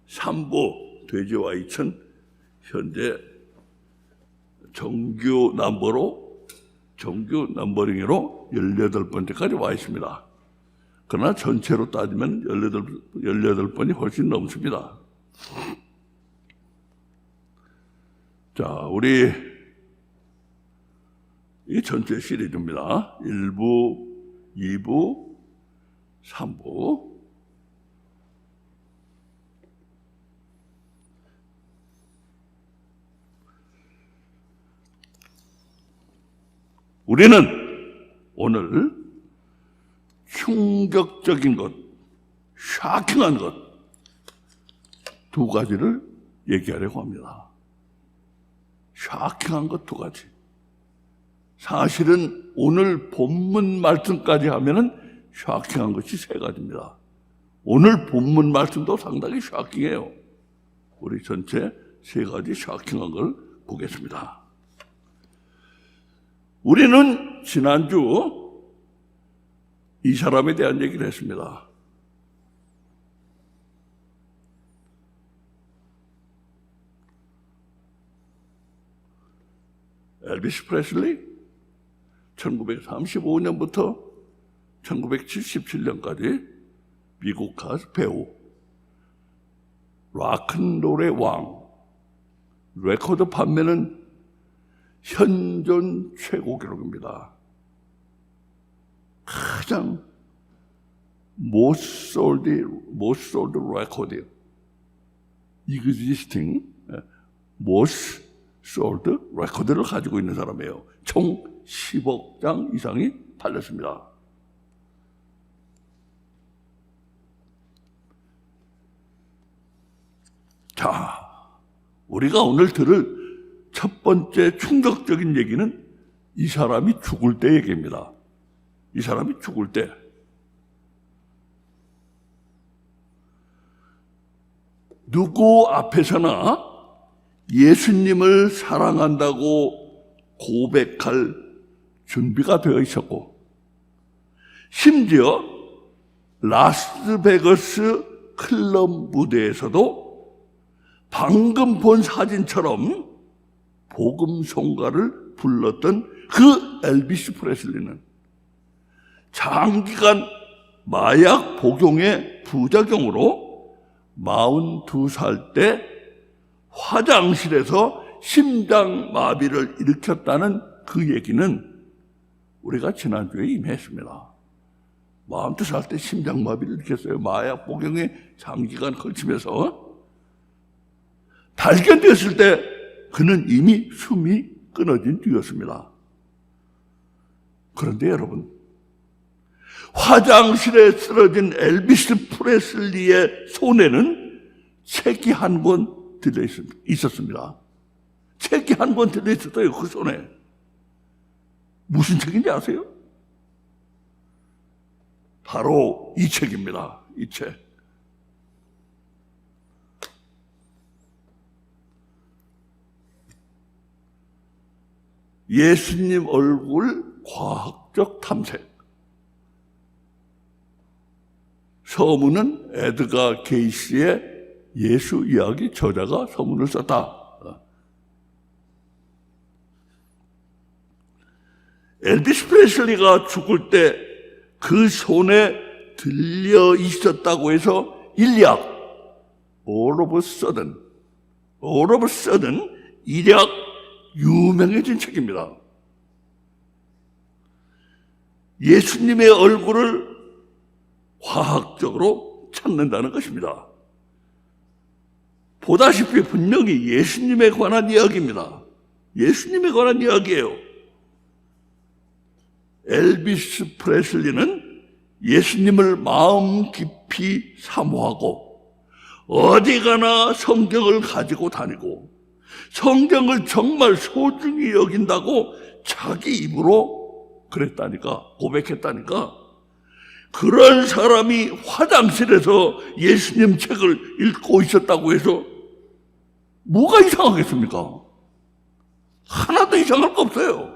3부 돼지와 이천 현재 정규 넘버링으로 18번째까지 와 있습니다. 그러나 전체로 따지면 18번이 훨씬 넘습니다. 자, 우리 이 전체 시리즈입니다. 1부, 2부, 3부. 우리는 오늘 충격적인 것, 쇼킹한 것 두 가지를 얘기하려고 합니다. 쇼킹한 것 두 가지. 사실은 오늘 본문 말씀까지 하면은 쇼킹한 것이 세 가지입니다. 오늘 본문 말씀도 상당히 쇼킹해요. 우리 전체 세 가지 쇼킹한 걸 보겠습니다. 우리는 지난주 이 사람에 대한 얘기를 했습니다. 엘비스 프레슬리 1935년부터 1977년까지 미국 가수 배우, 락앤롤의 왕, 레코드 판매는 현존 최고 기록입니다. 가장 most sold record, existing most sold record를 가지고 있는 사람이에요. 총 10억 장 이상이 팔렸습니다. 자, 우리가 오늘 들을 첫 번째 충격적인 얘기는 이 사람이 죽을 때 얘기입니다. 이 사람이 죽을 때. 누구 앞에서나 예수님을 사랑한다고 고백할 준비가 되어 있었고, 심지어 라스베거스 클럽 무대에서도 방금 본 사진처럼 복음송가를 불렀던 그 엘비스 프레슬리는 장기간 마약 복용의 부작용으로 42살 때 화장실에서 심장마비를 일으켰다는 그 얘기는 우리가 지난주에 이미 했습니다. 42살 때 심장마비를 일으켰어요. 마약 복용에 장기간 걸치면서. 발견됐을 때 그는 이미 숨이 끊어진 뒤였습니다. 그런데 여러분, 화장실에 쓰러진 엘비스 프레슬리의 손에는 책이 한 권 들려 있었습니다. 책이 한 권 들려 있었어요, 그 손에. 무슨 책인지 아세요? 바로 이 책입니다. 이 책. 예수님 얼굴 과학적 탐색. 서문은 에드가 게이시의 예수 이야기 저자가 서문을 썼다. 엘비스 프레슬리가 죽을 때 그 손에 들려 있었다고 해서 일약 all of a sudden 일약 유명해진 책입니다. 예수님의 얼굴을 과학적으로 찾는다는 것입니다. 보다시피 분명히 예수님에 관한 이야기입니다. 예수님에 관한 이야기예요. 엘비스 프레슬리는 예수님을 마음 깊이 사모하고 어디 가나 성경을 가지고 다니고 성경을 정말 소중히 여긴다고 자기 입으로 그랬다니까, 고백했다니까. 그런 사람이 화장실에서 예수님 책을 읽고 있었다고 해서 뭐가 이상하겠습니까? 하나도 이상할 거 없어요.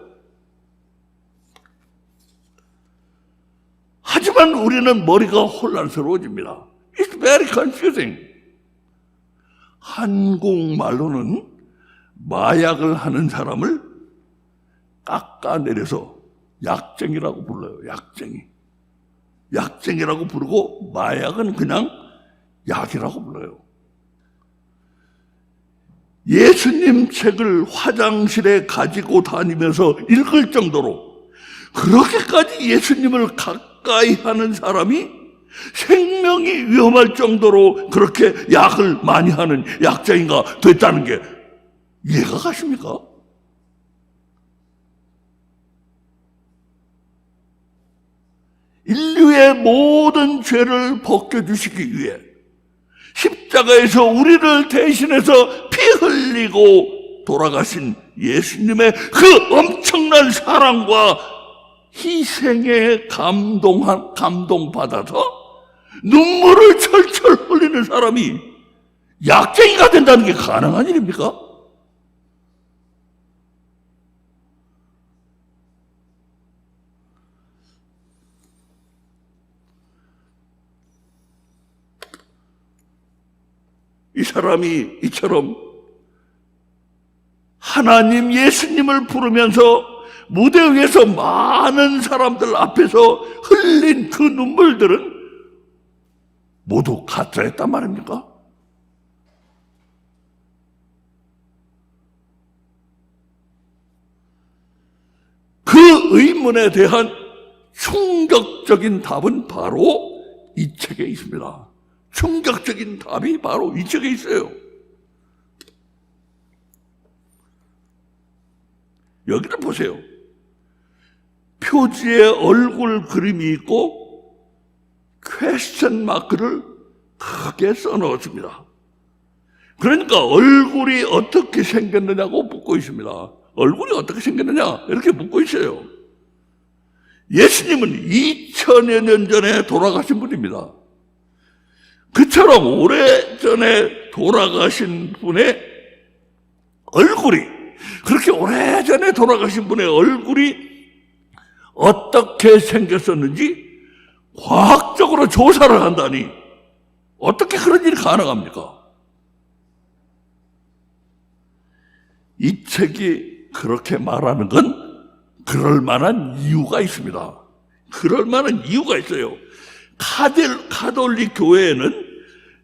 하지만 우리는 머리가 혼란스러워집니다. It's very confusing. 한국말로는 마약을 하는 사람을 깎아내려서 약쟁이라고 불러요. 약쟁이. 약쟁이라고 부르고 마약은 그냥 약이라고 불러요. 예수님 책을 화장실에 가지고 다니면서 읽을 정도로 그렇게까지 예수님을 가까이 하는 사람이 생명이 위험할 정도로 그렇게 약을 많이 하는 약쟁이가 됐다는 게 이해가 가십니까? 인류의 모든 죄를 벗겨주시기 위해 십자가에서 우리를 대신해서 피 흘리고 돌아가신 예수님의 그 엄청난 사랑과 희생에 감동받아서 눈물을 철철 흘리는 사람이 약쟁이가 된다는 게 가능한 일입니까? 이 사람이 이처럼 하나님 예수님을 부르면서 무대 위에서 많은 사람들 앞에서 흘린 그 눈물들은 모두 가짜였단 말입니까? 그 의문에 대한 충격적인 답은 바로 이 책에 있습니다. 충격적인 답이 바로 이 책에 있어요. 여기를 보세요. 표지에 얼굴 그림이 있고 퀘스천 마크를 크게 써넣었습니다. 그러니까 얼굴이 어떻게 생겼느냐고 묻고 있습니다. 얼굴이 어떻게 생겼느냐 이렇게 묻고 있어요. 예수님은 2000여 년 전에 돌아가신 분입니다. 그처럼 오래전에 돌아가신 분의 얼굴이, 그렇게 오래전에 돌아가신 분의 얼굴이 어떻게 생겼었는지 과학적으로 조사를 한다니 어떻게 그런 일이 가능합니까? 이 책이 그렇게 말하는 건 그럴 만한 이유가 있습니다. 그럴 만한 이유가 있어요. 카톨릭 교회에는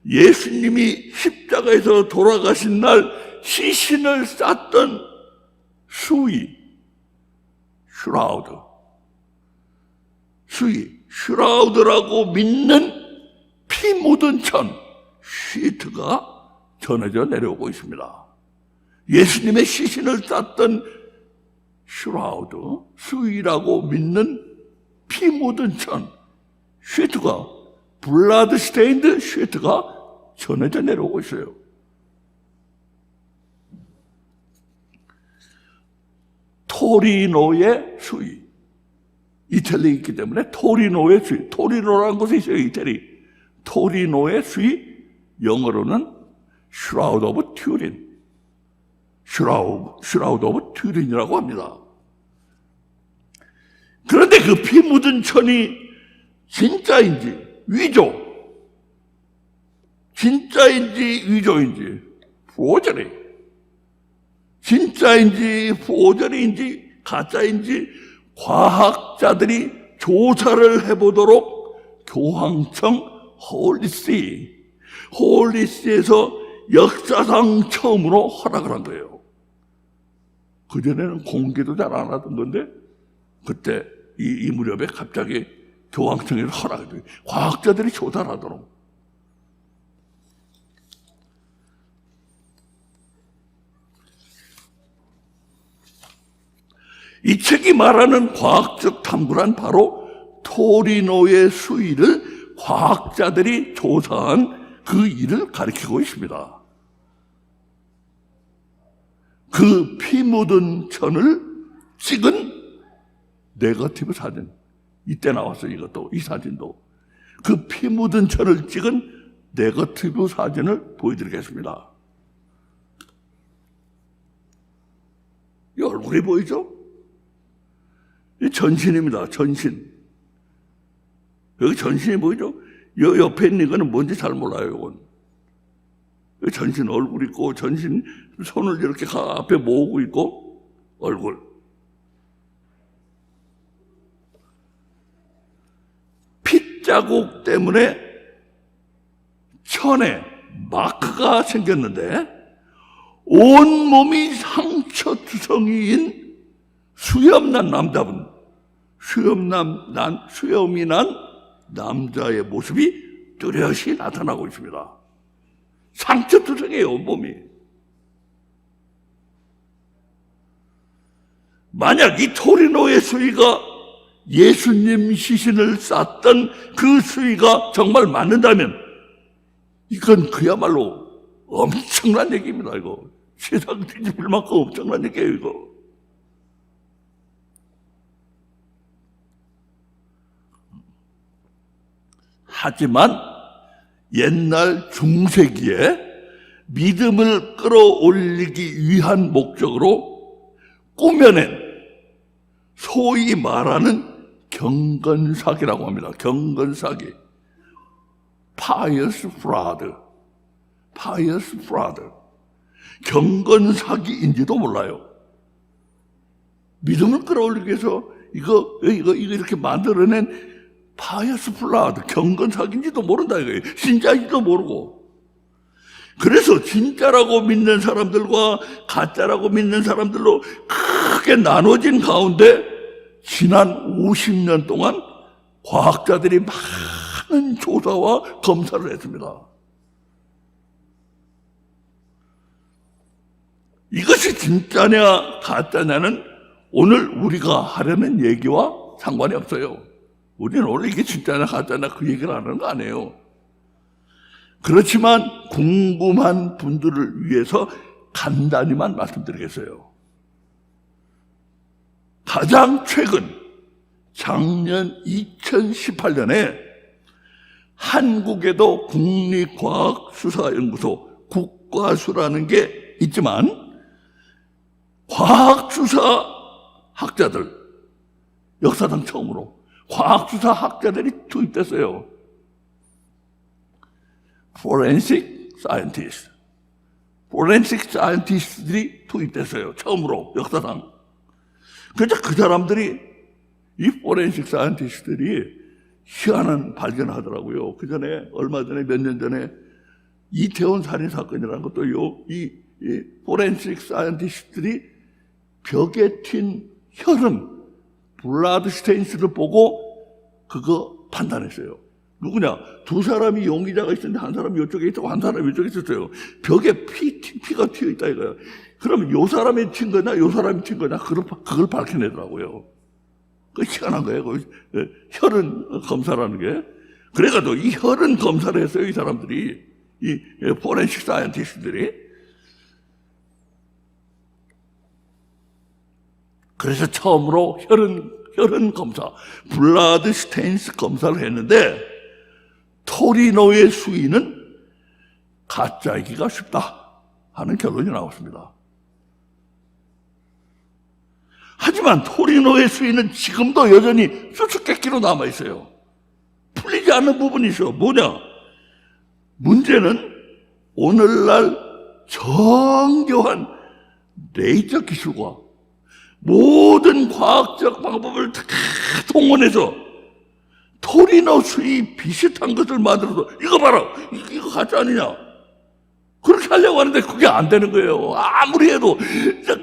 예수님이 십자가에서 돌아가신 날 시신을 쌌던 수의, 슈라우드라고 믿는 피 묻은 천, 시트가 전해져 내려오고 있습니다. 예수님의 시신을 쌌던 수의라고 믿는 피 묻은 천, 쉐트가, 블라드 스테인드 쉐트가 전해져 내려오고 있어요. 토리노의 수의. 이태리에 있기 때문에 토리노의 수의. 토리노라는 곳에 있어요, 이태리. 토리노의 수의, 영어로는 Shroud of Turin. Shroud of Turin이라고 합니다. 그런데 그 피 묻은 천이 진짜인지 진짜인지 위조인지, 포저리, 진짜인지 포저리인지 가짜인지 과학자들이 조사를 해보도록 교황청 홀리시에서 역사상 처음으로 허락을 한 거예요. 그전에는 공개도 잘 안 하던 건데 그때 이 무렵에 갑자기 교황청에서 허락을 해요. 과학자들이 조사를 하도록. 이 책이 말하는 과학적 탐구란 바로 토리노의 수의를 과학자들이 조사한 그 일을 가리키고 있습니다. 그 피 묻은 천을 찍은 네거티브 사진, 이때 나왔어요. 이것도, 이 사진도. 그 피 묻은 천을 찍은 네거티브 사진을 보여드리겠습니다. 이 얼굴이 보이죠? 이 전신입니다. 전신. 여기 전신이 보이죠? 요 옆에 있는 거는 뭔지 잘 몰라요. 이건 전신 얼굴 있고, 전신 손을 이렇게 앞에 모으고 있고, 얼굴. 핏자국 때문에 천에 마크가 생겼는데, 온몸이 상처투성이인 수염난 남자분, 수염이 난 남자의 모습이 뚜렷이 나타나고 있습니다. 상처투성이에요, 온몸이. 만약 이 토리노의 수위가 예수님 시신을 쌌던 그 수위가 정말 맞는다면 이건 그야말로 엄청난 얘기입니다. 이거 세상 뒤집을 만큼 엄청난 얘기예요. 이거 하지만 옛날 중세기에 믿음을 끌어올리기 위한 목적으로 꾸며낸 소위 말하는 경건사기라고 합니다. 경건사기. pious fraud. pious fraud. 경건사기인지도 몰라요. 믿음을 끌어올리기 위해서 이거 이렇게 만들어낸 pious fraud, 경건사기인지도 모른다 이거예요. 진짜인지도 모르고. 그래서 진짜라고 믿는 사람들과 가짜라고 믿는 사람들로 크게 나눠진 가운데 지난 50년 동안 과학자들이 많은 조사와 검사를 했습니다. 이것이 진짜냐 가짜냐는 오늘 우리가 하려는 얘기와 상관이 없어요. 우리는 원래 이게 진짜냐 가짜냐 그 얘기를 하는 거 아니에요. 그렇지만 궁금한 분들을 위해서 간단히만 말씀드리겠어요. 가장 최근 작년 2018년에 한국에도 국립과학수사연구소 국과수라는 게 있지만 과학수사 학자들, 역사상 처음으로 과학수사 학자들이 투입됐어요. Forensic Scientist들이 투입됐어요. 처음으로 역사상. 그래서 그 사람들이 이 Forensic Scientist들이 희한한 발견을 하더라고요. 그 전에 얼마 전에 몇 년 전에 이태원 살인 사건이라는 것도 이 Forensic Scientist들이 벽에 튄 혈흔 블라드 스테인스를 보고 그거 판단했어요. 누구냐? 두 사람이 용의자가 있었는데 한 사람이 이쪽에 있고 한 사람이 이쪽에 있었어요. 벽에 피가 튀어 있다 이거예요. 그러면 요 사람이 튄 거냐, 요 사람이 튄 거냐, 그걸 밝혀내더라고요. 그 희한한 거예요. 혈흔 검사라는 게. 그래가지고 이 혈흔 검사를 했어요, 이 사람들이. 이 포렌식 사이언티스트들이. 그래서 처음으로 혈흔 검사, 블라드 스테인스 검사를 했는데, 토리노의 수위는 가짜이기가 쉽다 하는 결론이 나왔습니다. 하지만 토리노의 수위는 지금도 여전히 수수께끼로 남아있어요. 풀리지 않는 부분이 있어. 뭐냐? 문제는 오늘날 정교한 레이저 기술과 모든 과학적 방법을 다 동원해서 토리노 수위 비슷한 것을 만들어서 이거 봐라, 이거 가짜 아니냐? 그렇게 하려고 하는데 그게 안 되는 거예요. 아무리 해도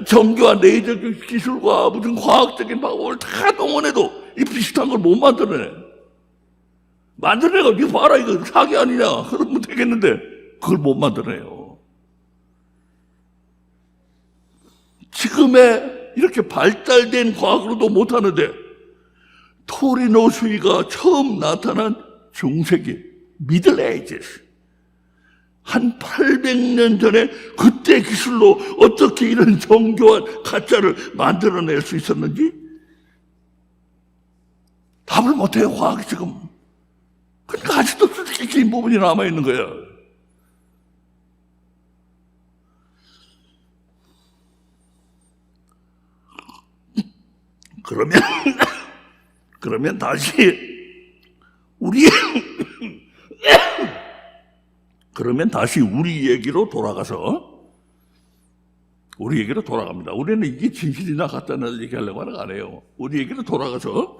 정교한 레이저 기술과 무슨 과학적인 방법을 다 동원해도 이 비슷한 걸 못 만들어내. 만들어내가 이거 봐라, 이거 사기 아니냐? 그러면 되겠는데 그걸 못 만들어내요. 지금의 이렇게 발달된 과학으로도 못하는데 토리노 수위가 처음 나타난 중세기, 미들 에이지스. 한 800년 전에 그때 기술로 어떻게 이런 정교한 가짜를 만들어낼 수 있었는지 답을 못해요, 과학이 지금. 그러니까 아직도 수수께끼인 부분이 남아있는 거야. 그러면 다시 그러면 다시 우리 얘기로 돌아갑니다. 우리는 이게 진실이나 가짜나 얘기하려고 하는 거 아니에요. 우리 얘기로 돌아가서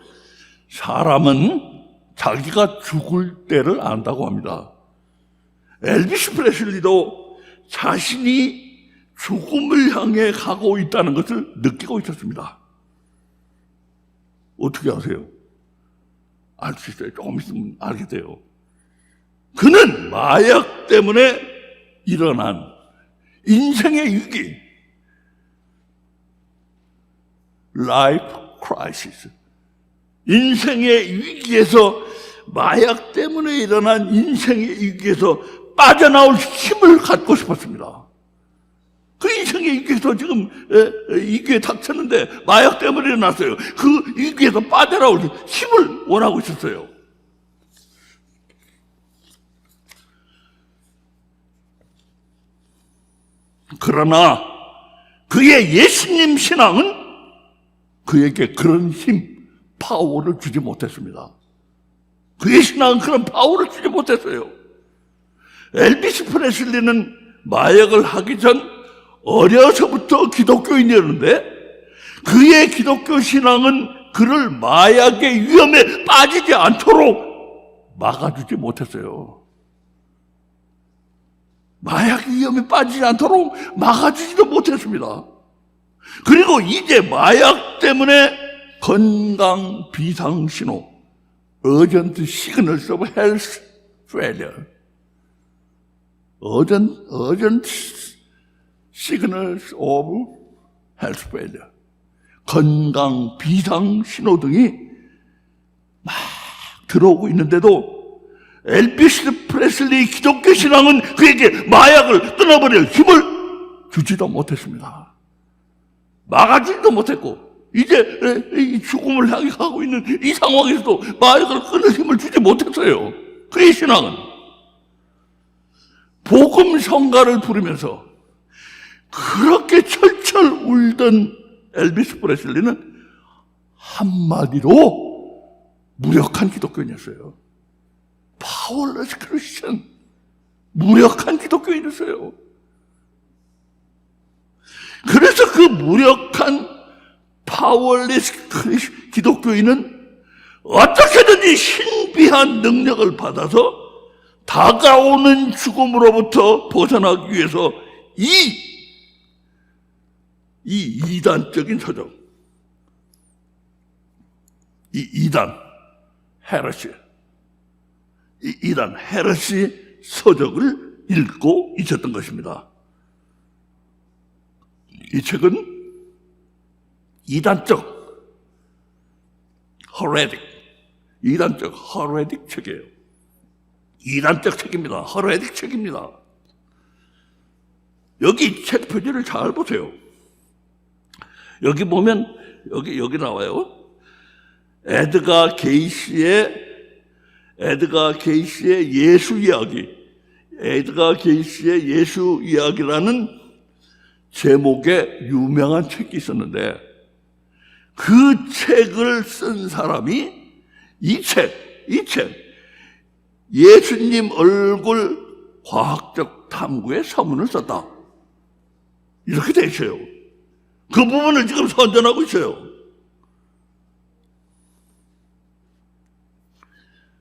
사람은 자기가 죽을 때를 안다고 합니다. 엘비스 프레슬리도 자신이 죽음을 향해 가고 있다는 것을 느끼고 있었습니다. 어떻게 아세요? 알 수 있어요. 조금 있으면 알게 돼요. 그는 마약 때문에 일어난 인생의 위기, 라이프 크라이시스, 인생의 위기에서, 마약 때문에 일어난 인생의 위기에서 빠져나올 힘을 갖고 싶었습니다. 그 인생의 위기에서 지금 위기에 닥쳤는데 마약 때문에 일어났어요. 그 위기에서 빠져나올 힘을 원하고 있었어요. 그러나 그의 예수님 신앙은 그에게 그런 힘, 파워를 주지 못했습니다. 그의 신앙은 그런 파워를 주지 못했어요. 엘비스 프레슬리는 마약을 하기 전 어려서부터 기독교인이었는데 그의 기독교 신앙은 그를 마약의 위험에 빠지지 않도록 막아주지 못했어요. 마약 위험에 빠지지 않도록 막아주지도 못했습니다. 그리고 이제 마약 때문에 건강 비상신호, urgent signals of health failure, urgent signals of health failure, 건강 비상신호 등이 막 들어오고 있는데도 엘비스 프레슬리 기독교 신앙은 그에게 마약을 끊어버릴 힘을 주지도 못했습니다. 막아주지도 못했고 이제 이 죽음을 향해 가고 있는 이 상황에서도 마약을 끊을 힘을 주지 못했어요. 그의 신앙은 복음 성가를 부르면서 그렇게 철철 울던 엘비스 프레슬리는 한마디로 무력한 기독교인이었어요. 파워레스 크리스천, 무력한 기독교인이었어요. 그래서 그 무력한 파워레스 기독교인은 어떻게든지 신비한 능력을 받아서 다가오는 죽음으로부터 벗어나기 위해서 이 이단적인 서적, 이 이단 헤레시 서적을 읽고 있었던 것입니다. 이 책은 이단적 헤레틱 책이에요. 이단적 책입니다. 헤레틱 책입니다. 여기 책 표지를 잘 보세요. 여기 보면 여기 나와요. 에드가 게이시의 예수 이야기, 에드가 게이시의 예수 이야기라는 제목의 유명한 책이 있었는데 그 책을 쓴 사람이 이 책, 예수님 얼굴 과학적 탐구의 서문을 썼다. 이렇게 돼 있어요. 그 부분을 지금 선전하고 있어요.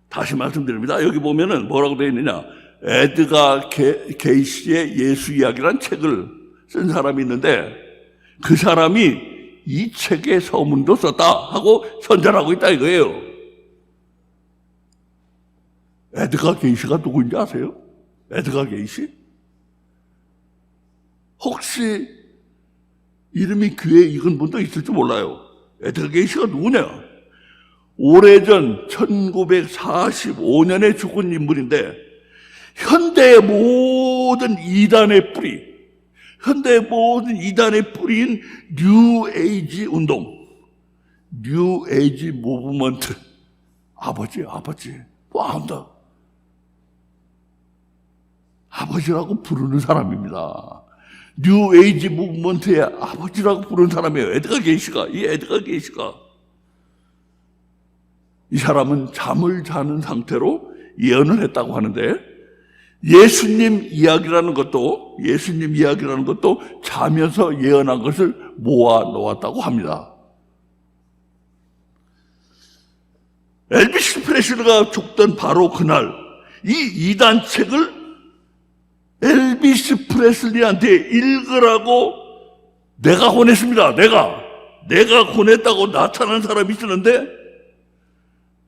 다시 말씀드립니다. 여기 보면은 뭐라고 되어 있느냐. 에드가 게이시의 예수 이야기란 책을 쓴 사람이 있는데 그 사람이 이 책의 서문도 썼다 하고 선전하고 있다 이거예요. 에드가 게이시가 누구인지 아세요? 에드가 게이시? 혹시 이름이 귀에 익은 분도 있을지 몰라요. 에드가 게이시가 누구냐? 오래전 1945년에 죽은 인물인데 현대의 모든 이단의 뿌리인 뉴 에이지 운동, 뉴 에이지 무브먼트 아버지 뭐 안다. 아버지라고 부르는 사람입니다. 뉴 에이지 무브먼트의 아버지라고 부르는 사람이에요. 에드가 게이시가. 이 사람은 잠을 자는 상태로 예언을 했다고 하는데 예수님 이야기라는 것도 자면서 예언한 것을 모아 놓았다고 합니다. 엘비스 프레슬리가 죽던 바로 그날 이 이단 책을 엘비스 프레슬리한테 읽으라고 내가 보냈습니다. 내가 보냈다고 나타난 사람이 있었는데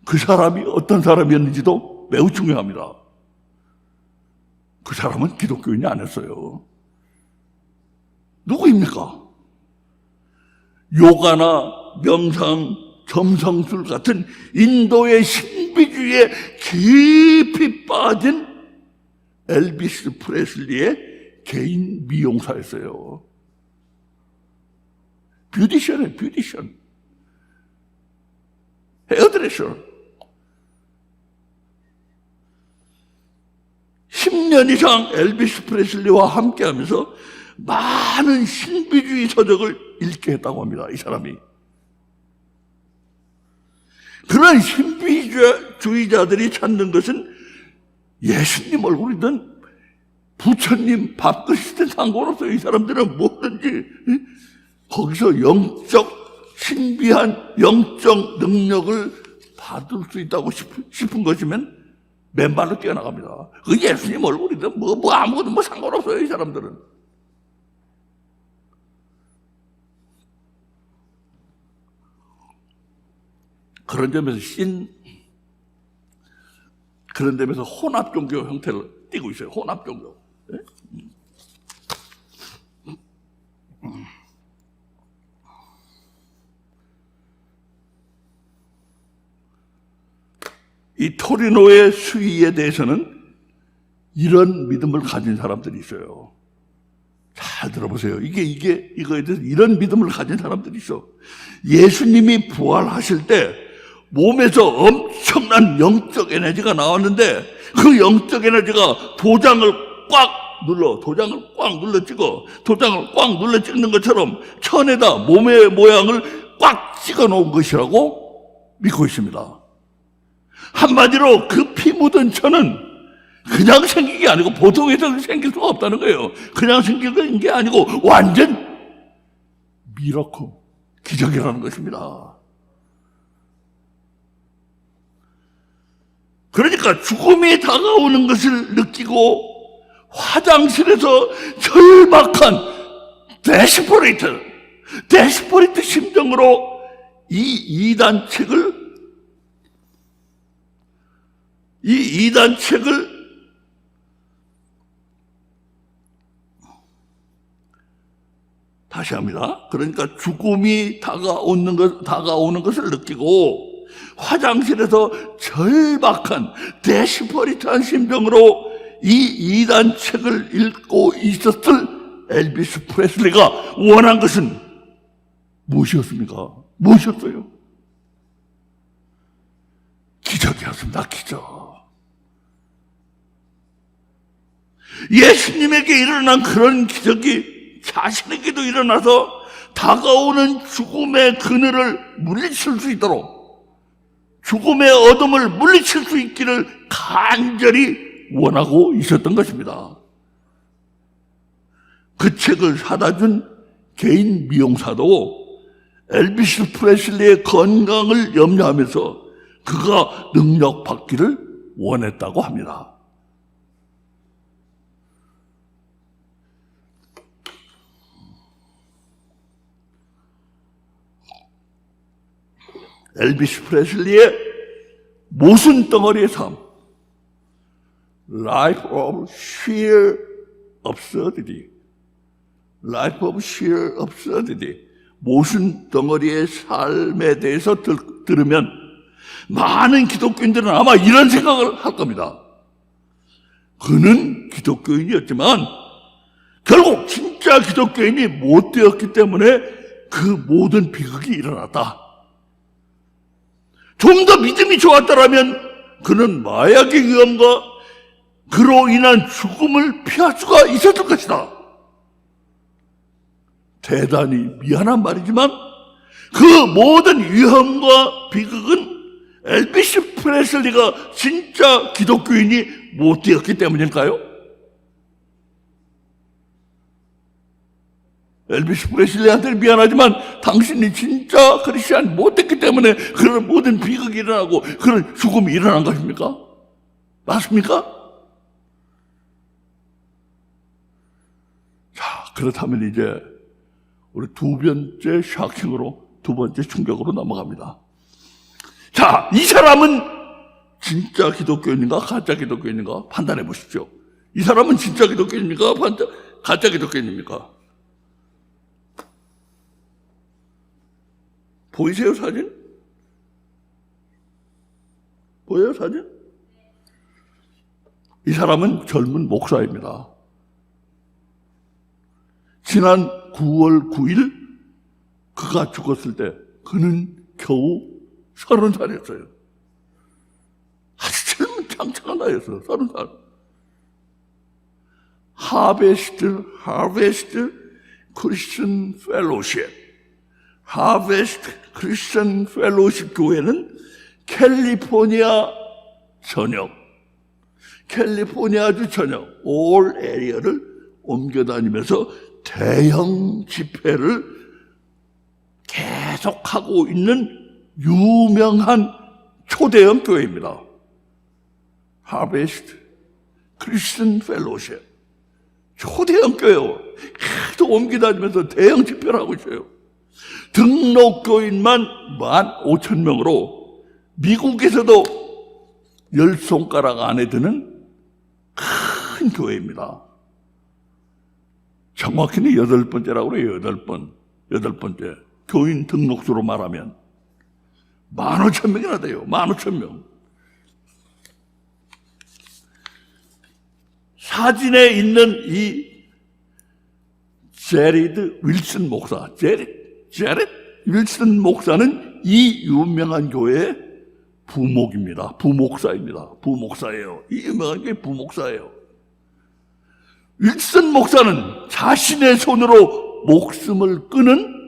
그 사람이 어떤 사람이었는지도 매우 중요합니다. 그 사람은 기독교인이 아니었어요. 누구입니까? 요가나 명상, 점성술 같은 인도의 신비주의에 깊이 빠진 엘비스 프레슬리의 개인 미용사였어요. 뷰티션이에요, 뷰티션. 헤어드레서. 10년 이상 엘비스 프레슬리와 함께 하면서 많은 신비주의 서적을 읽게 했다고 합니다, 이 사람이. 그런 신비주의자들이 찾는 것은 예수님 얼굴이든 부처님 밥그릇이든 상관없어요. 이 사람들은 뭐든지 거기서 신비한 영적 능력을 받을 수 있다고 싶은 것이면 맨발로 뛰어나갑니다. 그 예수님 얼굴이든 뭐 아무것도 상관없어요, 이 사람들은. 그런 점에서 혼합 종교 형태를 띠고 있어요. 혼합 종교. 네? 이 토리노의 수위에 대해서는 이런 믿음을 가진 사람들이 있어요. 잘 들어보세요. 이거에 대해서 이런 믿음을 가진 사람들이 있어. 예수님이 부활하실 때 몸에서 엄청난 영적 에너지가 나왔는데 그 영적 에너지가 도장을 꽉 눌러 찍는 것처럼 천에다 몸의 모양을 꽉 찍어 놓은 것이라고 믿고 있습니다. 한마디로 그 피 묻은 천은 그냥 생긴 게 아니고 보통에서 생길 수가 없다는 거예요. 그냥 생긴 게 아니고 완전 미라클, 기적이라는 것입니다. 그러니까 죽음이 다가오는 것을 느끼고 화장실에서 절박한 데스퍼레이트 심정으로 이 이단 책을 다시 합니다. 그러니까 죽음이 다가오는 것을 느끼고 화장실에서 절박한 데스퍼리트한 심정으로 이 이단 책을 읽고 있었을 엘비스 프레슬리가 원한 것은 무엇이었습니까? 무엇이었어요? 기적이었습니다. 기적. 예수님에게 일어난 그런 기적이 자신에게도 일어나서 다가오는 죽음의 그늘을 물리칠 수 있도록, 죽음의 어둠을 물리칠 수 있기를 간절히 원하고 있었던 것입니다. 그 책을 사다 준 개인 미용사도 엘비스 프레슬리의 건강을 염려하면서 그가 능력 받기를 원했다고 합니다. 엘비스 프레슬리의 모순 덩어리의 삶, Life of Sheer Absurdity, 모순 덩어리의 삶에 대해서 들으면 많은 기독교인들은 아마 이런 생각을 할 겁니다. 그는 기독교인이었지만 결국 진짜 기독교인이 못 되었기 때문에 그 모든 비극이 일어났다. 좀 더 믿음이 좋았더라면 그는 마약의 위험과 그로 인한 죽음을 피할 수가 있었을 것이다. 대단히 미안한 말이지만 그 모든 위험과 비극은 엘비스 프레슬리가 진짜 기독교인이 못 되었기 때문일까요? 엘비스 프레슬리한테 미안하지만 당신이 진짜 크리스찬 못 됐기 때문에 그런 모든 비극이 일어나고 그런 죽음이 일어난 것입니까? 맞습니까? 자, 그렇다면 이제 우리 두 번째 샤킹으로, 두 번째 충격으로 넘어갑니다. 자, 이 사람은 진짜 기독교인인가 가짜 기독교인인가 판단해 보십시오. 이 사람은 진짜 기독교인입니까 가짜 기독교인입니까? 보이세요, 사진? 보여요, 사진? 이 사람은 젊은 목사입니다. 지난 9월 9일 그가 죽었을 때 그는 겨우 30살이었어요. 아주 젊은 창창한 나이였어요. 30살. 하베스트 크리스천 펠로십. 하베스트 크리스천 펠로십 교회는 캘리포니아주 전역 올 에리어를 옮겨 다니면서 대형 집회를 계속하고 있는 유명한 초대형 교회입니다. 하베스트 크리스천 펠로십 초대형 교회요. 계속 옮겨 다니면서 대형 집회를 하고 있어요. 등록 교인만 15,000명으로 미국에서도 10손가락 안에 드는 큰 교회입니다. 정확히는 8번째라고 그래요. 8번째. 교인 등록수로 말하면 15,000명이나 돼요. 15,000명. 사진에 있는 이 제리드 윌슨 목사, 제릿 윌슨 목사는 이 유명한 교회의 부목입니다. 부목사예요. 이 유명한 교회 부목사예요. 윌슨 목사는 자신의 손으로 목숨을 끊은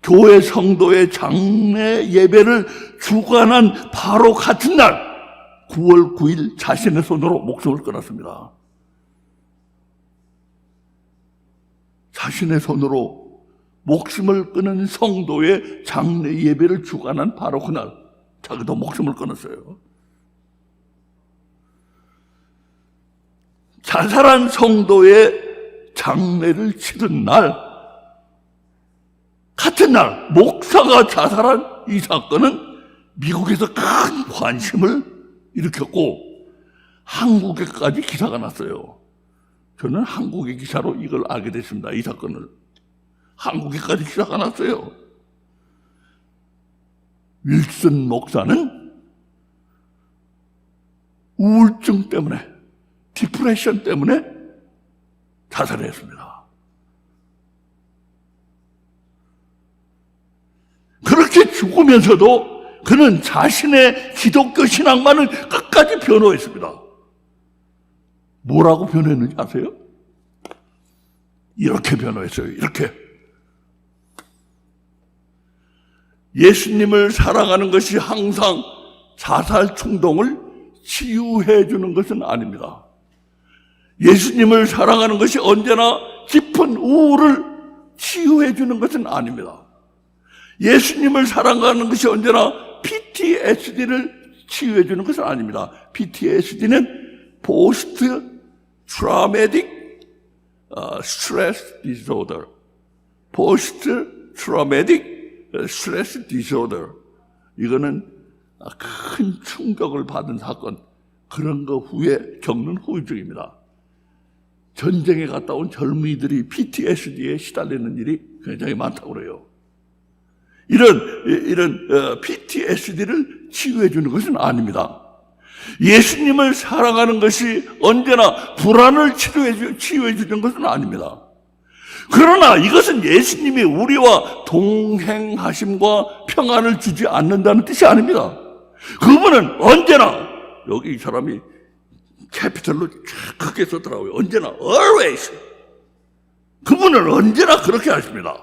교회 성도의 장례 예배를 주관한 바로 같은 날 9월 9일 자신의 손으로 목숨을 끊었습니다. 자신의 손으로 목숨을 끊은 성도의 장례 예배를 주관한 바로 그날 자기도 목숨을 끊었어요. 자살한 성도의 장례를 치른 날 같은 날 목사가 자살한 이 사건은 미국에서 큰 관심을 일으켰고 한국에까지 기사가 났어요. 저는 한국의 기사로 이걸 알게 됐습니다. 이 사건을. 한국에까지 기사가 났어요. 윌슨 목사는 우울증 때문에, 디프레션 때문에 자살했습니다. 그렇게 죽으면서도 그는 자신의 기독교 신앙만을 끝까지 변호했습니다. 뭐라고 변호했는지 아세요? 이렇게 변호했어요. 이렇게. 예수님을 사랑하는 것이 항상 자살 충동을 치유해 주는 것은 아닙니다. 예수님을 사랑하는 것이 언제나 깊은 우울을 치유해 주는 것은 아닙니다. 예수님을 사랑하는 것이 언제나 PTSD를 치유해 주는 것은 아닙니다. PTSD는 Post Traumatic Stress Disorder. Post Traumatic Stress Disorder. 이거는 큰 충격을 받은 사건, 그런 거 후에 겪는 후유증입니다. 전쟁에 갔다 온 젊은이들이 PTSD에 시달리는 일이 굉장히 많다고 그래요. 이런 PTSD를 치유해 주는 것은 아닙니다. 예수님을 사랑하는 것이 언제나 불안을 치유해 주는 것은 아닙니다. 그러나 이것은 예수님이 우리와 동행하심과 평안을 주지 않는다는 뜻이 아닙니다. 그분은 언제나, 여기 이 사람이 캐피털로 크게 썼더라고요. 언제나, always. 그분은 언제나 그렇게 하십니다.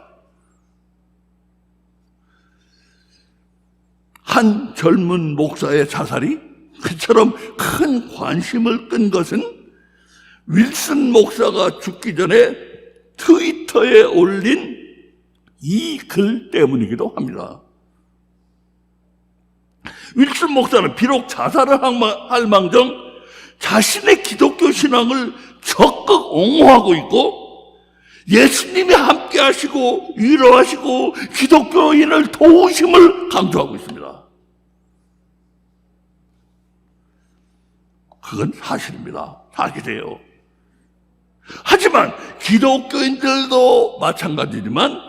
한 젊은 목사의 자살이 그처럼 큰 관심을 끈 것은 윌슨 목사가 죽기 전에 트위터에 올린 이 글 때문이기도 합니다. 윌슨 목사는 비록 자살을 할 망정 자신의 기독교 신앙을 적극 옹호하고 있고 예수님이 함께 하시고 위로하시고 기독교인을 도우심을 강조하고 있습니다. 그건 사실입니다. 사실이에요. 하지만 기독교인들도 마찬가지지만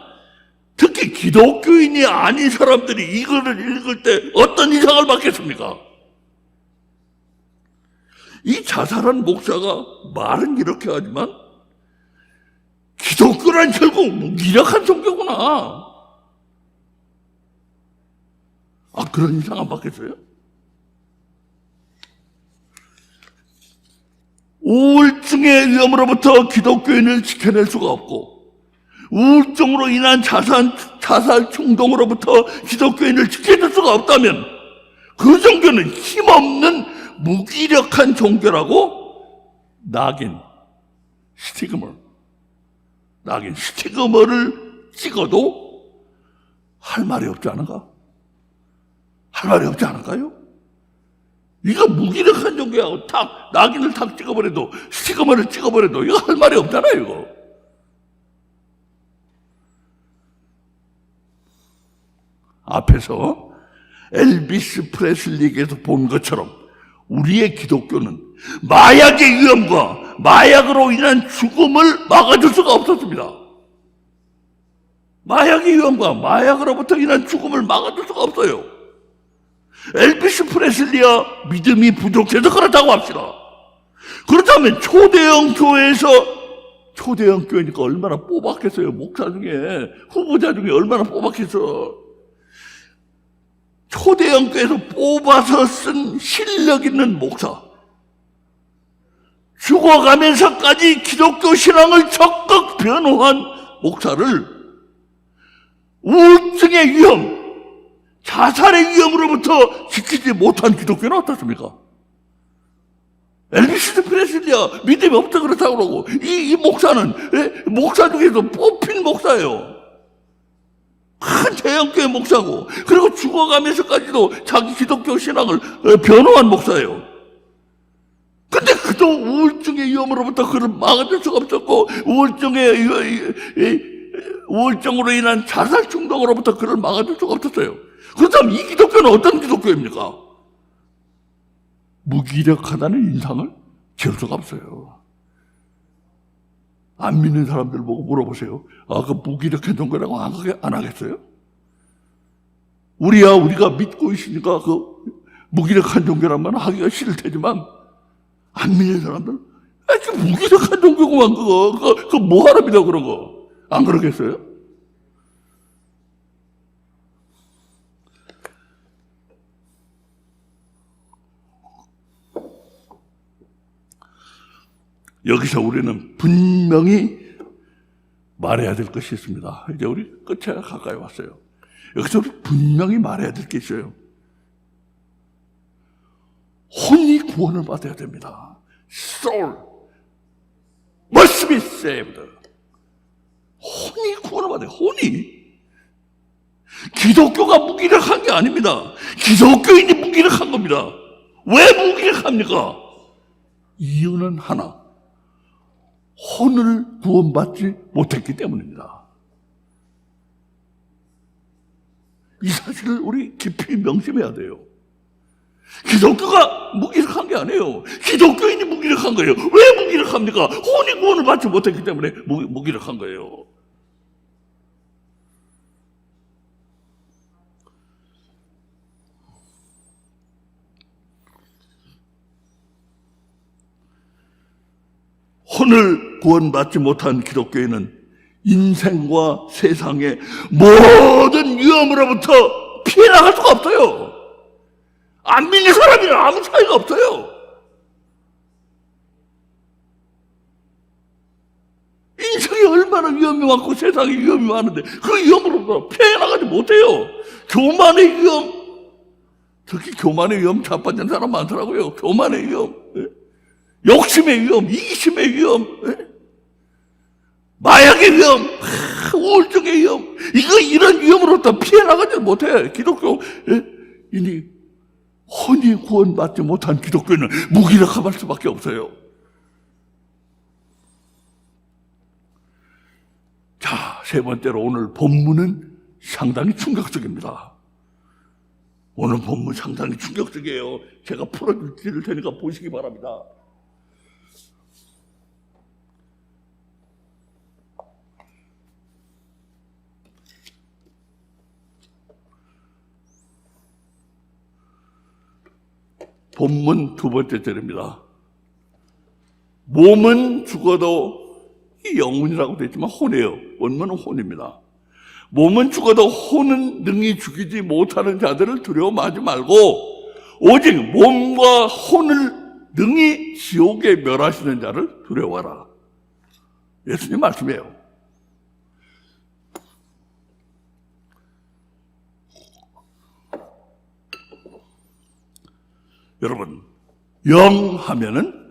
특히 기독교인이 아닌 사람들이 이거를 읽을 때 어떤 인상을 받겠습니까? 이 자살한 목사가 말은 이렇게 하지만 기독교란 결국 무기력한 종교구나. 그런 인상 안 받겠어요? 우울증의 위험으로부터 기독교인을 지켜낼 수가 없고 우울증으로 인한 자살 충동으로부터 기독교인을 지켜낼 수가 없다면 그 종교는 힘없는 무기력한 종교라고 낙인 스티그머를 찍어도 할 말이 없지 않은가? 할 말이 없지 않을까요? 이거 무기력한 종교야. 낙인을 탁 찍어버려도 스티그머를 찍어버려도 이거 할 말이 없잖아요. 이거. 앞에서 엘비스 프레슬리에게서 본 것처럼 우리의 기독교는 마약의 위험과 마약으로 인한 죽음을 막아줄 수가 없었습니다. 마약의 위험과 마약으로부터 인한 죽음을 막아줄 수가 없어요. 엘비스 프레슬리야 믿음이 부족해서 그렇다고 합시다. 그렇다면 초대형 교회니까 얼마나 뽑았겠어요. 목사 중에 후보자 중에 얼마나 뽑았겠어. 초대형 교회에서 뽑아서 쓴 실력 있는 목사, 죽어가면서까지 기독교 신앙을 적극 변호한 목사를 우울증의 위험, 자살의 위험으로부터 지키지 못한 기독교는 어떻습니까? 엘비스 프레슬리야 믿음이 없다 그렇다고 그러고 이 목사는 목사 중에서 뽑힌 목사예요. 큰 대형교회 목사고 그리고 죽어가면서까지도 자기 기독교 신앙을 변호한 목사예요. 근데 그도 우울증의 위험으로부터 그를 막아줄 수가 없었고 우울증으로 인한 자살 충동으로부터 그를 막아줄 수가 없었어요. 그렇다면 이 기독교는 어떤 기독교입니까? 무기력하다는 인상을 지울 수가 없어요. 안 믿는 사람들 보고 물어보세요. 그 무기력한 종교라고 안 하겠어요? 우리가 믿고 있으니까 그 무기력한 종교란 말은 하기가 싫을 테지만 안 믿는 사람들 그 무기력한 종교구만 그거 뭐하러 믿어 그런 거. 안 그러겠어요? 여기서 우리는 분명히 말해야 될 것이 있습니다. 이제 우리 끝에 가까이 왔어요. 여기서 우리 분명히 말해야 될 게 있어요. 혼이 구원을 받아야 됩니다. Soul must be saved. 혼이 구원을 받아요. 혼이. 기독교가 무기력한 게 아닙니다. 기독교인이 무기력한 겁니다. 왜 무기력합니까? 이유는 하나. 혼을 구원받지 못했기 때문입니다. 이 사실을 우리 깊이 명심해야 돼요. 기독교가 무기력한 게 아니에요. 기독교인이 무기력한 거예요. 왜 무기력합니까? 혼이 구원을 받지 못했기 때문에 무기력한 거예요. 혼을 구원받지 못한 기독교인은 인생과 세상의 모든 위험으로부터 피해 나갈 수가 없어요. 안 믿는 사람이랑 아무 차이가 없어요. 인생이 얼마나 위험이 많고 세상에 위험이 많은데 그 위험으로부터 피해 나가지 못해요. 교만의 위험, 특히 교만의 위험 자빠진 사람 많더라고요. 교만의 위험, 욕심의 위험, 이기심의 위험, 마약의 위험, 우울증의 위험, 이런 위험으로부터 피해나가지 못해. 기독교인이 혼이 구원받지 못한 기독교인은 무기력할 수밖에 없어요. 자, 세 번째로 오늘 본문은 상당히 충격적입니다. 오늘 본문 상당히 충격적이에요. 제가 풀어줄 테니까 보시기 바랍니다. 본문 두 번째 절입니다. 몸은 죽어도 이 영혼이라고 되어 있지만 혼이에요. 원문은 혼입니다. 몸은 죽어도 혼은 능히 죽이지 못하는 자들을 두려워하지 말고 오직 몸과 혼을 능히 지옥에 멸하시는 자를 두려워하라. 예수님 말씀이에요. 여러분, 영 하면은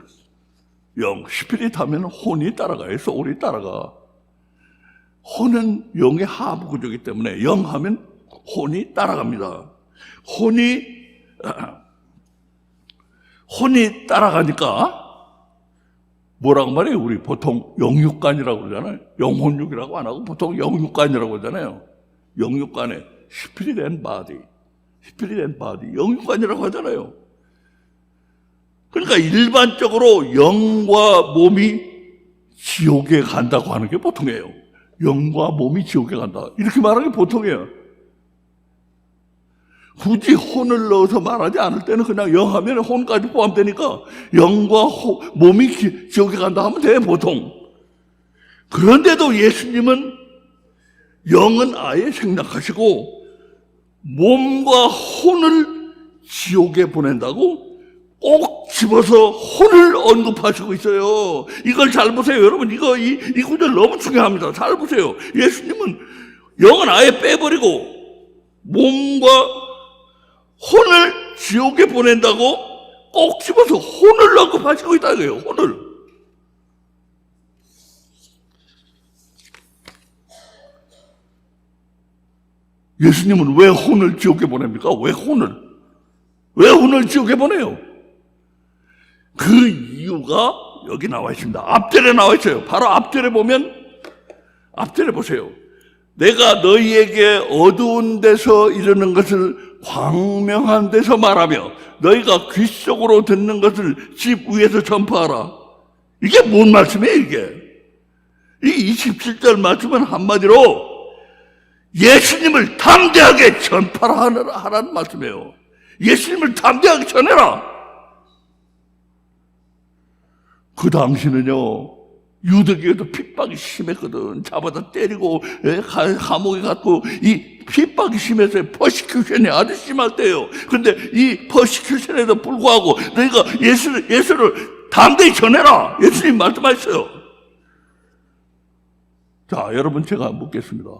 스피릿 하면 혼이 따라가요. 소울이 따라가. 혼은 영의 하부 구조이기 때문에 영 하면 혼이 따라갑니다. 혼이 따라가니까 뭐라고 말해요? 우리 보통 영육간이라고 그러잖아요. 영혼육이라고 안 하고 보통 영육간이라고 그러잖아요. 영육간에 스피릿 앤 바디, 영육간이라고 하잖아요. 그러니까 일반적으로 영과 몸이 지옥에 간다고 하는 게 보통이에요. 영과 몸이 지옥에 간다. 이렇게 말하는 게 보통이에요. 굳이 혼을 넣어서 말하지 않을 때는 그냥 영 하면 혼까지 포함되니까 영과 몸이 지옥에 간다 하면 돼, 보통. 그런데도 예수님은 영은 아예 생략하시고 몸과 혼을 지옥에 보낸다고 꼭 집어서 혼을 언급하시고 있어요. 이걸 잘 보세요. 여러분, 이 구절 너무 중요합니다. 잘 보세요. 예수님은 영은 아예 빼버리고 몸과 혼을 지옥에 보낸다고 꼭 집어서 혼을 언급하시고 있다 이거예요. 혼을. 예수님은 왜 혼을 지옥에 보냅니까? 왜 혼을 지옥에 보내요? 그 이유가 여기 나와 있습니다. 앞절에 나와 있어요. 바로 앞절에 보면, 앞절에 보세요. 내가 너희에게 어두운 데서 이르는 것을 광명한 데서 말하며 너희가 귀 속으로 듣는 것을 집 위에서 전파하라. 이게 뭔 말씀이에요, 이게? 이 27절 말씀은 한마디로 예수님을 담대하게 전파하라는 말씀이에요. 예수님을 담대하게 전해라. 그 당시는요, 유대교에도 핍박이 심했거든. 잡아다 때리고 감옥에 갔고 이 핍박이 심해서 퍼시큐션이 아주 심할 때예요. 그런데 이 퍼시큐션에도 불구하고 너희가 예수를 담대히 전해라. 예수님 말씀하셨어요. 자, 여러분, 제가 묻겠습니다.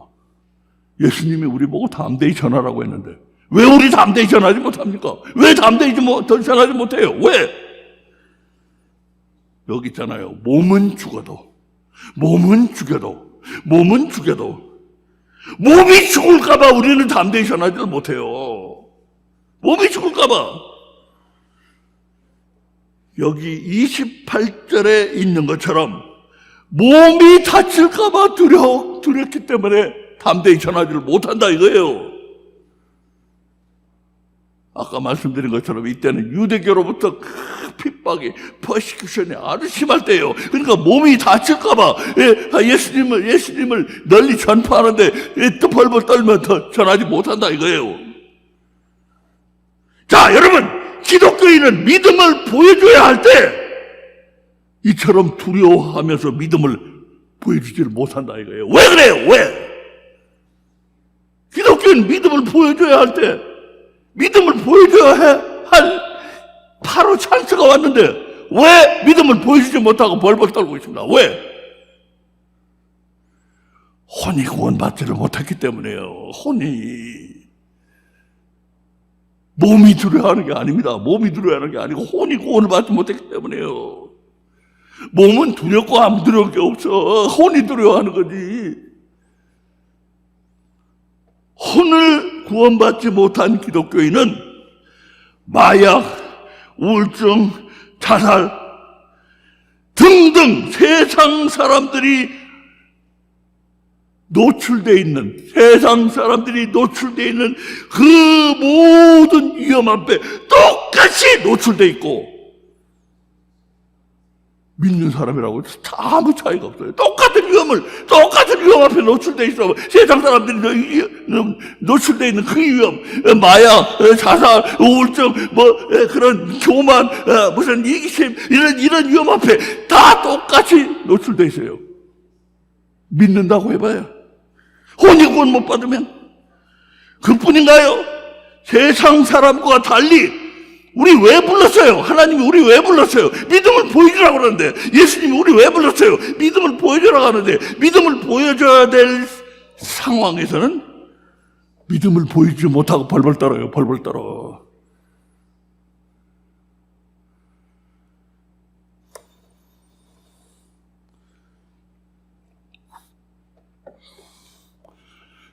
예수님이 우리 보고 담대히 전하라고 했는데 왜 우리 담대히 전하지 못합니까? 왜 담대히 전하지 못해요? 왜? 여기 있잖아요. 몸은 죽어도 몸이 죽을까봐 우리는 담대히 전하지 못해요. 몸이 죽을까봐. 여기 28절에 있는 것처럼 몸이 다칠까봐 두렵기 때문에 담대히 전하지를 못한다 이거예요. 아까 말씀드린 것처럼 이때는 유대교로부터 핍박이, 퍼시큐션이 아주 심할 때예요. 그러니까 몸이 다칠까봐 예수님을 널리 전파하는데 또 벌벌 떨면서 전하지 못한다 이거예요. 자, 여러분, 기독교인은 믿음을 보여줘야 할 때 이처럼 두려워하면서 믿음을 보여주지를 못한다 이거예요. 왜 그래요? 왜? 기독교인 믿음을 보여줘야 할 때 믿음을 보여줘야 할 바로 찬스가 왔는데 왜 믿음을 보여주지 못하고 벌벌 떨고 있습니다. 왜? 혼이 구원받지를 못했기 때문에요. 혼이. 몸이 두려워하는 게 아닙니다. 몸이 두려워하는 게 아니고 혼이 구원을 받지 못했기 때문에요. 몸은 두렵고 안 두려울 게 없어. 혼이 두려워하는 거지. 혼을 구원받지 못한 기독교인은 마약, 우울증, 자살 등등 세상 사람들이 노출되어 있는 그 모든 위험 앞에 똑같이 노출되어 있고 믿는 사람이라고 아무 차이가 없어요. 똑같은 위험 앞에 노출되어 있어. 세상 사람들이 노출되어 있는 그 위험, 마약, 자살, 우울증, 그런 교만, 무슨 이기심, 이런 위험 앞에 다 똑같이 노출되어 있어요. 믿는다고 해봐요. 혼이 구원 못 받으면 그뿐인가요? 세상 사람과 달리 우리 왜 불렀어요? 하나님이 우리 왜 불렀어요? 믿음을 보여주라고 그러는데, 예수님이 우리 왜 불렀어요? 믿음을 보여주라고 하는데, 믿음을 보여줘야 될 상황에서는 믿음을 보여주지 못하고 벌벌 떨어요. 벌벌 떨어.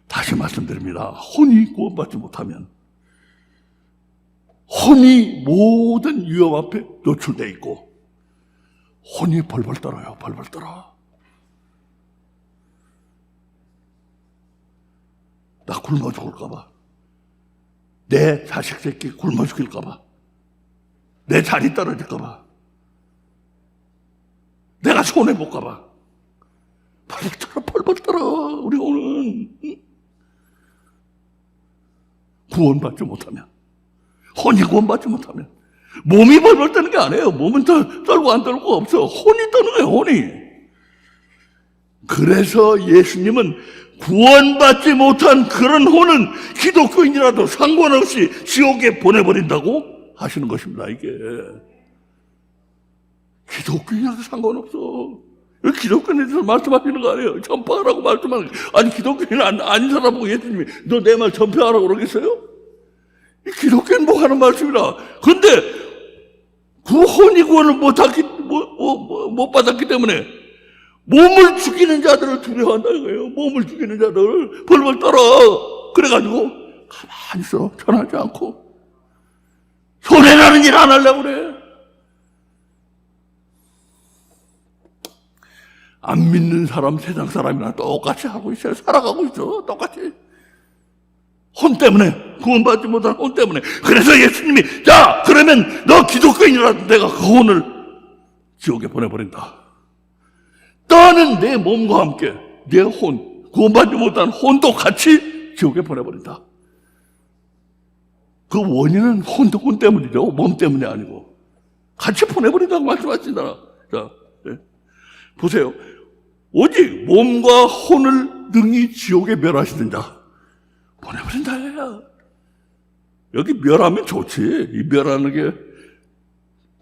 다시 말씀드립니다. 혼이 구원받지 못하면 혼이 모든 위험 앞에 노출되어 있고 혼이 벌벌 떨어요. 벌벌 떨어. 나 굶어 죽을까 봐. 내 자식 새끼 굶어 죽일까 봐. 내 자리 떨어질까 봐. 내가 손해볼까 봐. 벌벌 떨어. 벌벌 떨어. 우리 오늘 구원받지 못하면, 혼이 구원받지 못하면, 몸이 벌벌 떠는 게 아니에요. 몸은 떨고 안 떨고 없어. 혼이 떠는 거예요. 혼이. 그래서 예수님은 구원받지 못한 그런 혼은 기독교인이라도 상관없이 지옥에 보내버린다고 하시는 것입니다. 이게 기독교인이라도 상관없어. 기독교인에 대해서 말씀하시는 거 아니에요. 전파하라고 말씀하는 거예요. 아니, 기독교인 아닌 사람 보고 예수님이 너 내 말 전파하라고 그러겠어요? 기독교인 뭐 하는 말씀이라. 근데 그 혼이 구원을 못 받았기 때문에 몸을 죽이는 자들을 두려워한다 이거예요. 몸을 죽이는 자들을 벌벌 떨어. 그래가지고 가만히 있어. 전하지 않고 손해나는 일 안 하려고 그래. 안 믿는 사람, 세상 사람이랑 똑같이 하고 있어요. 살아가고 있어. 똑같이. 혼 때문에, 구원받지 못한 혼 때문에. 그래서 예수님이, 자, 그러면 너 기독교인이라도 내가 그 혼을 지옥에 보내버린다. 너는 내 몸과 함께 내 혼, 구원받지 못한 혼도 같이 지옥에 보내버린다. 그 원인은 혼 때문이죠. 몸 때문이 아니고. 같이 보내버린다고 말씀하시잖아. 자, 네. 보세요. 오직 몸과 혼을 능히 지옥에 멸하시는 자 보내버린다 해야. 여기 멸하면 좋지. 이 멸하는 게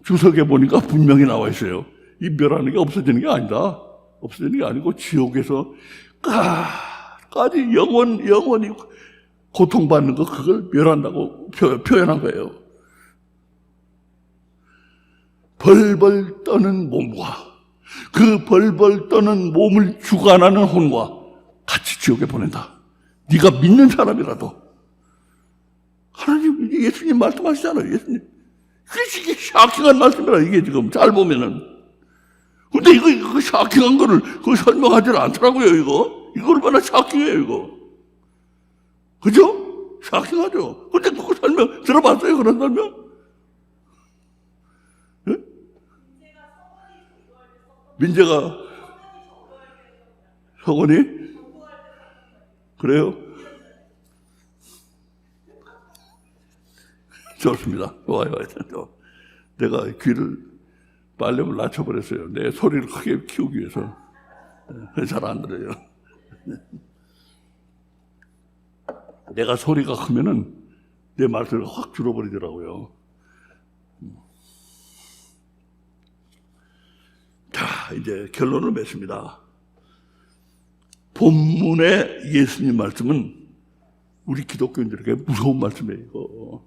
주석에 보니까 분명히 나와 있어요. 이 멸하는 게 없어지는 게 아니다. 없어지는 게 아니고 지옥에서 까지 영원히 고통받는 거, 그걸 멸한다고 표현한 거예요. 벌벌 떠는 몸과 그 벌벌 떠는 몸을 주관하는 혼과 같이 지옥에 보낸다. 네가 믿는 사람이라도. 하나님, 예수님 말씀하시잖아요. 예수님. 이게 샤킹한 말씀이라, 이게 지금 잘 보면은. 근데 이거 샤킹한 거를 그거 설명하지는 않더라고요. 이거 얼마나 샤킹해요, 이거. 그죠? 샤킹하죠. 근데 그거 설명 들어봤어요? 그런 설명? 네? 민재가 서건이? 그래요? 좋습니다. 좋아요. 내가 귀를 빨래를 낮춰버렸어요. 내 소리를 크게 키우기 위해서. 잘 안 들어요. 내가 소리가 크면은 내 말소리가 확 줄어버리더라고요. 자, 이제 결론을 맺습니다. 본문의 예수님 말씀은 우리 기독교인들에게 무서운 말씀이에요.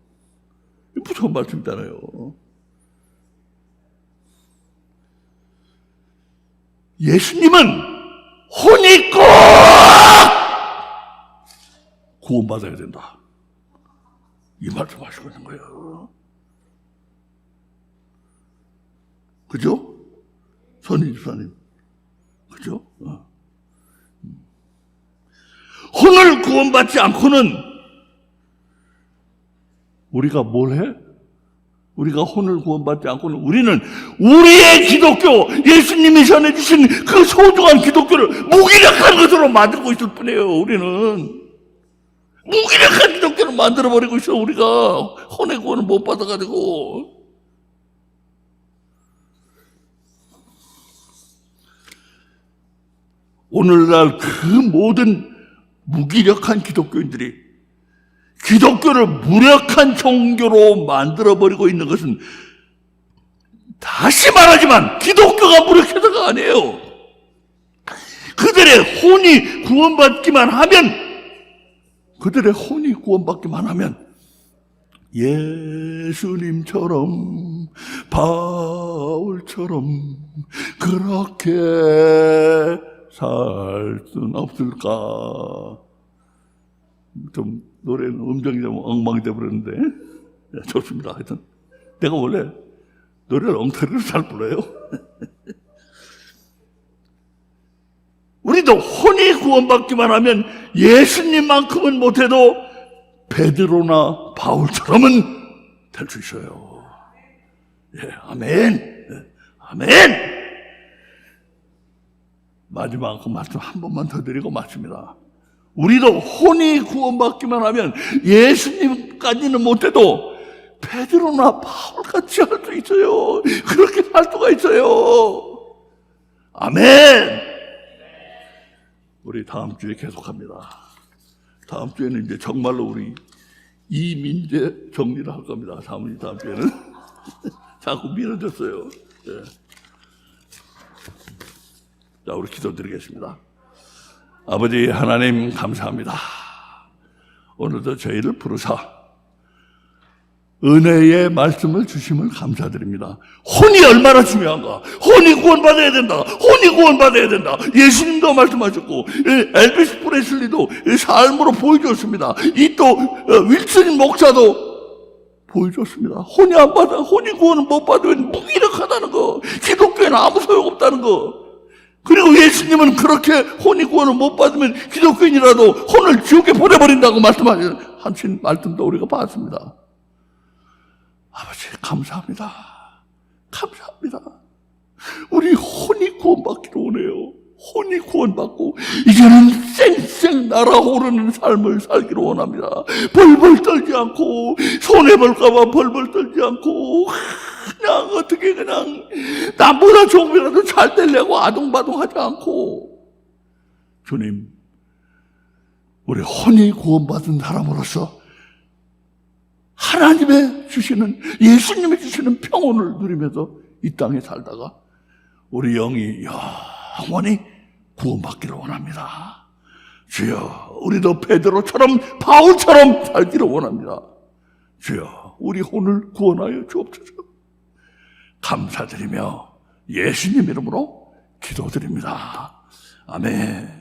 무서운 말씀이잖아요. 예수님은 혼이 꼭 구원받아야 된다. 이 말씀 하시고 있는 거예요. 그죠? 선희 집사님. 그죠? 혼을 구원받지 않고는 우리가 뭘 해? 우리가 혼을 구원받지 않고는 우리는 우리의 기독교, 예수님이 전해주신 그 소중한 기독교를 무기력한 것으로 만들고 있을 뿐이에요. 우리는 무기력한 기독교를 만들어버리고 있어. 우리가 혼의 구원을 못 받아가지고. 오늘날 그 모든 무기력한 기독교인들이 기독교를 무력한 종교로 만들어버리고 있는 것은, 다시 말하지만 기독교가 무력해서가 아니에요. 그들의 혼이 구원받기만 하면 예수님처럼 바울처럼 그렇게 살 수는 없을까? 좀 노래는 음정이 좀 엉망이 돼버렸는데 좋습니다. 하여튼 내가 원래 노래를 엉터리로 잘 불러요. 우리도 혼이 구원받기만 하면 예수님만큼은 못해도 베드로나 바울처럼은 될 수 있어요. 예, 아멘. 아멘. 마지막 말씀 한 번만 더 드리고 마칩니다. 우리도 혼이 구원받기만 하면 예수님까지는 못해도 베드로나 바울같이 할 수 있어요. 그렇게 할 수가 있어요. 아멘. 우리 다음 주에 계속합니다. 다음 주에는 이제 정말로 우리 이민재 정리를 할 겁니다. 다음 주에는. 자꾸 미뤄졌어요. 네. 자, 우리 기도드리겠습니다. 아버지 하나님 감사합니다. 오늘도 저희를 부르사 은혜의 말씀을 주심을 감사드립니다. 혼이 얼마나 중요한가. 혼이 구원받아야 된다. 혼이 구원받아야 된다. 예수님도 말씀하셨고 엘비스 프레슬리도 삶으로 보여줬습니다. 이 또 윌슨 목사도 보여줬습니다. 혼이 안 받아, 혼이 구원을 못 받으면 무기력하다는 거, 기독교에는 아무 소용없다는 거. 그리고 예수님은 그렇게 혼이 구원을 못 받으면 기독교인이라도 혼을 지옥에 보내버린다고 말씀하신 말씀도 우리가 봤습니다. 아버지 감사합니다. 감사합니다. 우리 혼이 구원받기로 오네요. 혼이 구원받고 이제는 쌩쌩 날아오르는 삶을 살기로 원합니다. 벌벌 떨지 않고, 손해볼까봐 벌벌 떨지 않고, 그냥 어떻게 그냥 남보다 조금이라도 잘 되려고 아둥바둥하지 않고, 주님, 우리 혼이 구원받은 사람으로서 하나님의 주시는, 예수님이 주시는 평온을 누리면서 이 땅에 살다가 우리 영이 영원히 구원받기를 원합니다. 주여, 우리도 베드로처럼 바울처럼 살기를 원합니다. 주여, 우리 혼을 구원하여 주옵소서. 감사드리며 예수님 이름으로 기도드립니다. 아멘.